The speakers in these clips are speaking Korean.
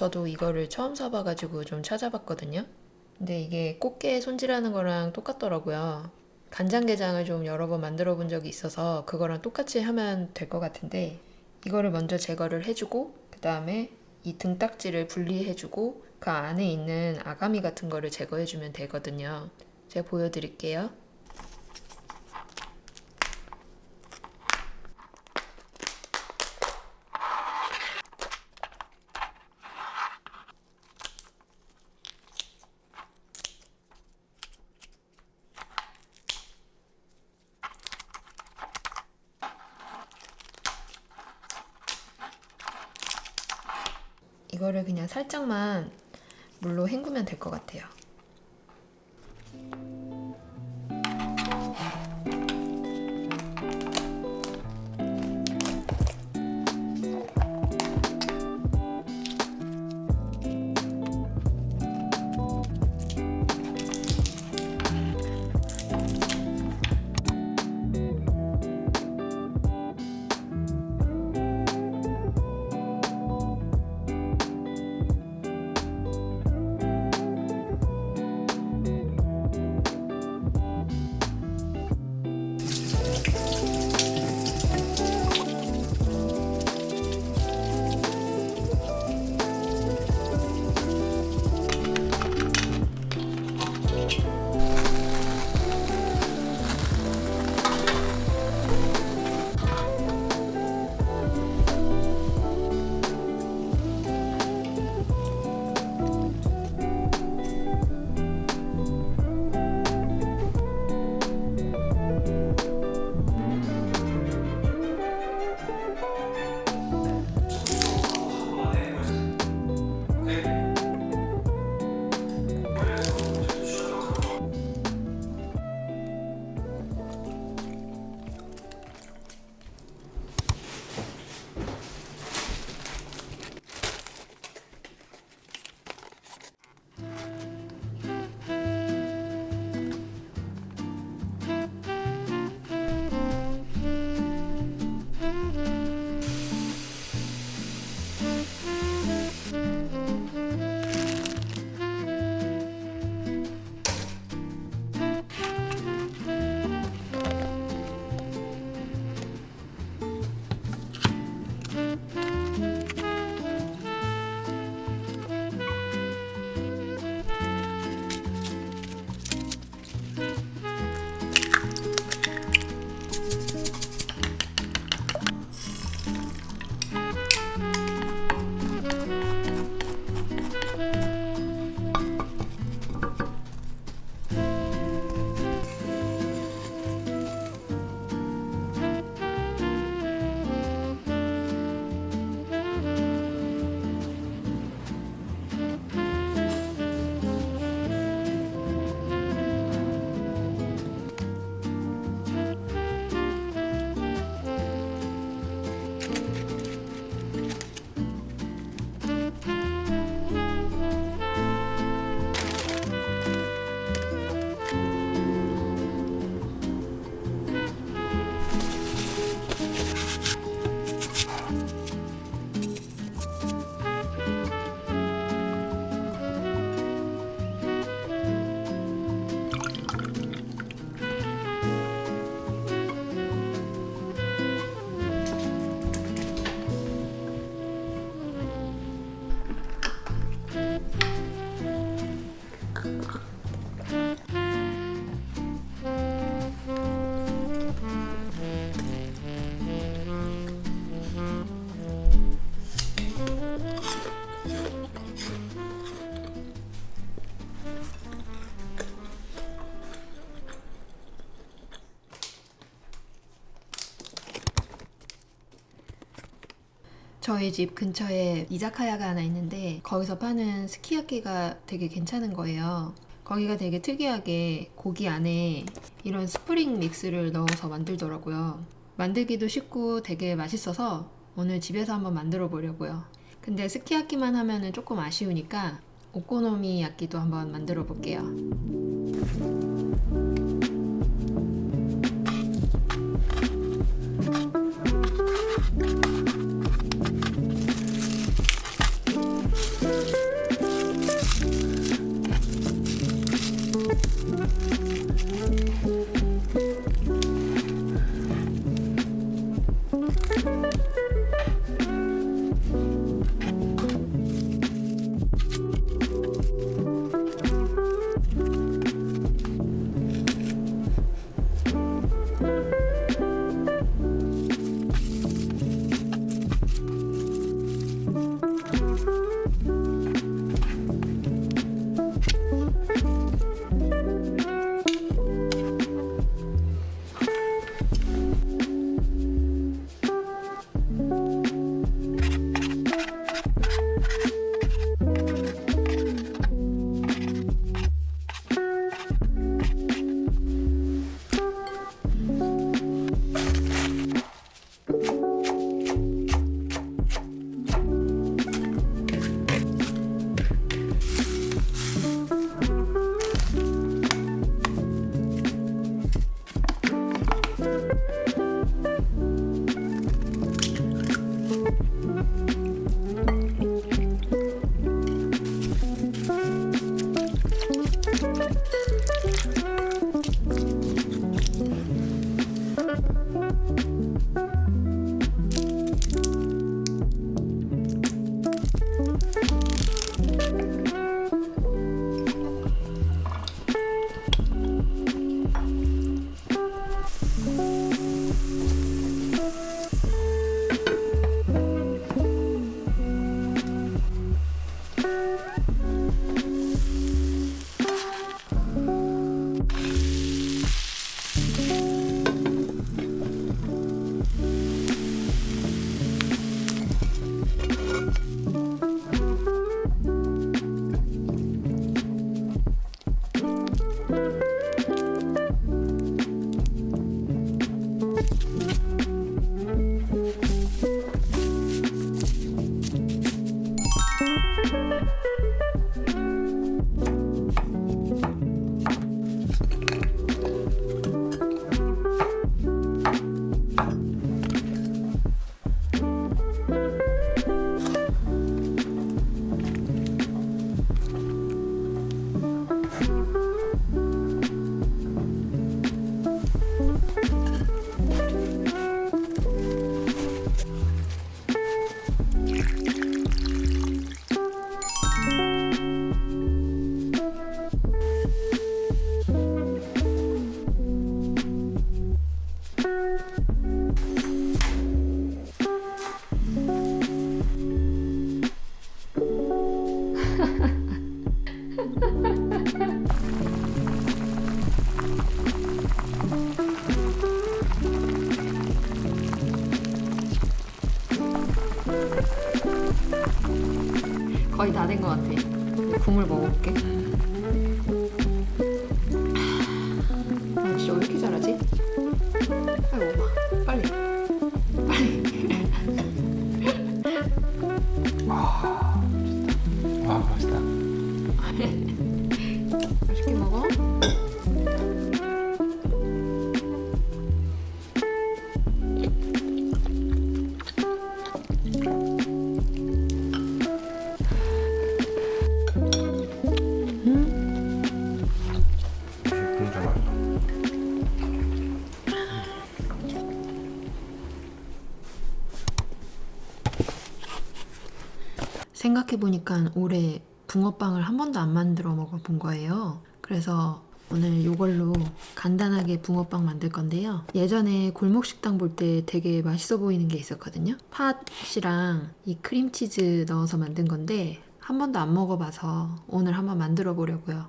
저도 이거를 처음 사봐가지고 좀 찾아봤거든요. 근데 이게 꽃게 손질하는 거랑 똑같더라고요. 간장게장을 좀 여러 번 만들어 본 적이 있어서 그거랑 똑같이 하면 될 것 같은데, 이거를 먼저 제거를 해주고 그 다음에 이 등딱지를 분리해주고 그 안에 있는 아가미 같은 거를 제거해주면 되거든요. 제가 보여드릴게요. 이거를 그냥 살짝만 물로 헹구면 될 것 같아요. 저희 집 근처에 이자카야가 하나 있는데 거기서 파는 스키야키가 되게 괜찮은 거예요. 거기가 되게 특이하게 고기 안에 이런 스프링 믹스를 넣어서 만들더라고요. 만들기도 쉽고 되게 맛있어서 오늘 집에서 한번 만들어 보려고요. 근데 스키야키만 하면은 조금 아쉬우니까 오코노미야끼도 한번 만들어 볼게요. 거의 다 된 것 같아. 국물 먹어볼게. 진짜 왜 이렇게 잘하지? 아이고, 빨리. 와, 맛있다. 맛있게 먹어. 진짜 맛있다. 생각해보니까 올해 붕어빵을 한 번도 안 만들어 먹어본 거예요. 그래서 오늘 이걸로 간단하게 붕어빵 만들 건데요. 예전에 골목식당 볼 때 되게 맛있어 보이는 게 있었거든요. 팥이랑 이 크림치즈 넣어서 만든 건데 한 번도 안 먹어봐서 오늘 한번 만들어 보려고요.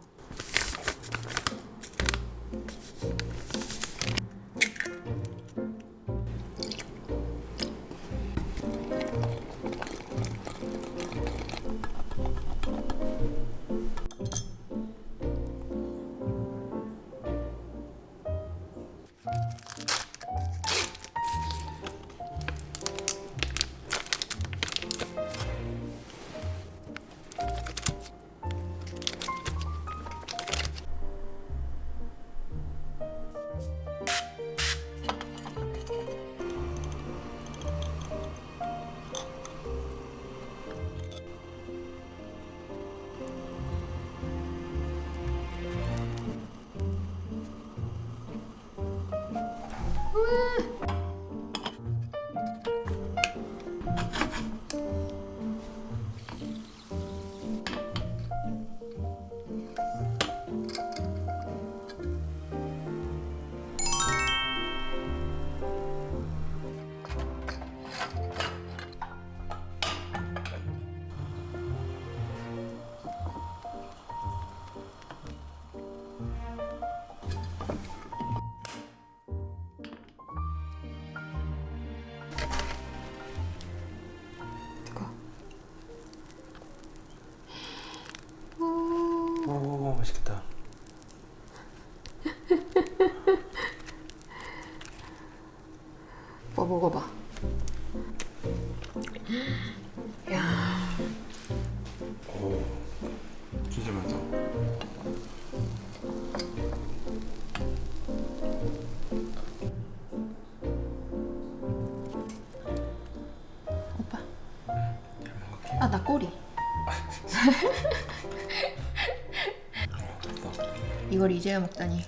꼬리. 이걸 이제야 먹다니.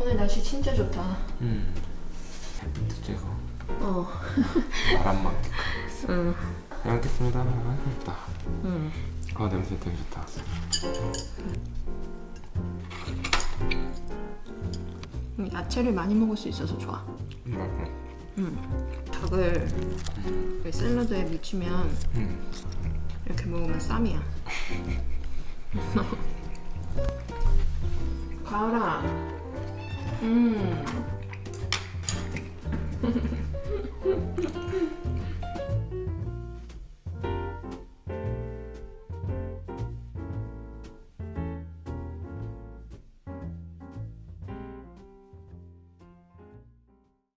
오늘 날씨 진짜 좋다. 햇빛도 쬐고 어. 바람만 응. 잘 먹겠습니다. 맛있다. 응. 냄새 되게 좋다. 야채를 많이 먹을 수 있어서 좋아. 맛있어. 닭을 샐러드에 묻히면 이렇게 먹으면 쌈이야. 가을아.